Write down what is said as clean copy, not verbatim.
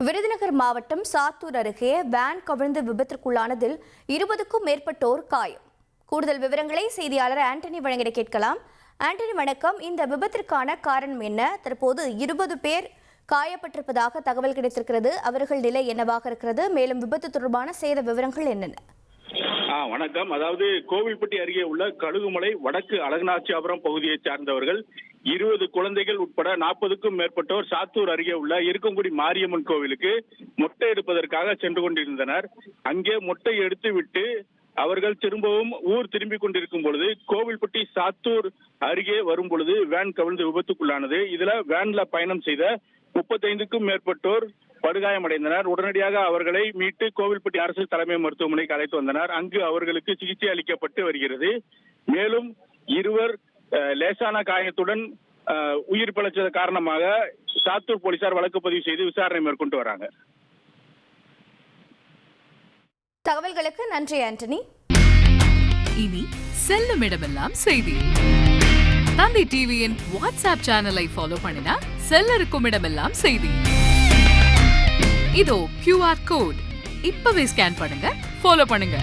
விருதுநகர் மாவட்டம் சாத்தூர் அருகே வேன் கவிழ்ந்து விபத்திற்குள்ளானதில் 20க்கும் மேற்பட்டோர் காயம். கூடுதல் விவரங்களை செய்தியாளர் ஆண்டனி வழங்கிட கேட்கலாம். ஆண்டனி வணக்கம். இந்த விபத்திற்கான காரணம் என்ன? தற்போது 20 பேர் காயப்பட்டிருப்பதாக தகவல் கிடைத்திருக்கிறது. அவர்கள் நிலை என்னவாக இருக்கிறது? மேலும் விபத்து தொடர்பான சேத விவரங்கள் என்னென்ன? வணக்கம். அதாவது கோவில்பட்டி அருகே உள்ள கழுகுமலை வடக்கு அழகநாச்சியாபுரம் பகுதியை சார்ந்தவர்கள் 20 குழந்தைகள் உட்பட 40க்கும் மேற்பட்டோர் சாத்தூர் அருகே உள்ள இருக்கங்குடி மாரியம்மன் கோவிலுக்கு மொட்டை எடுப்பதற்காக சென்று கொண்டிருந்தனர். அங்கே மொட்டை எடுத்து விட்டு அவர்கள் திரும்பவும் ஊர் திரும்பிக் கொண்டிருக்கும் பொழுது கோவில்பட்டி சாத்தூர் அருகே வரும் பொழுது வேன் கவிழ்ந்து விபத்துக்குள்ளானது. இதுல வேன்ல பயணம் செய்த 35க்கும் மேற்பட்டோர் படுகாயமடைந்தனர். உடனடியாக அவர்களை மீட்டு கோவில்பட்டி அரசு தலைமை மருத்துவமனைக்கு அழைத்து வந்தனர். அங்கு அவர்களுக்கு சிகிச்சை அளிக்கப்பட்டு வருகிறது. மேலும் 2 லேசான காயத்துடன் உயிர் பிழைச்சது காரணமாக சாத்தூர் போலீசார் வழக்கு பதிவு செய்து விசாரணை மேற்கொண்டு வராங்க. தகவல்களுக்கு நன்றி ஆண்டனி. இனி செல்லும் இடமெல்லாம் செய்தி. தந்தி டிவியின் வாட்ஸ்அப் சேனலை ஃபாலோ பண்ணினா செல்ல இருக்கும் இடமெல்லாம் செய்தி. இதோ QR கோட் இப்பவே ஸ்கேன் பண்ணுங்க, ஃபாலோ பண்ணுங்க.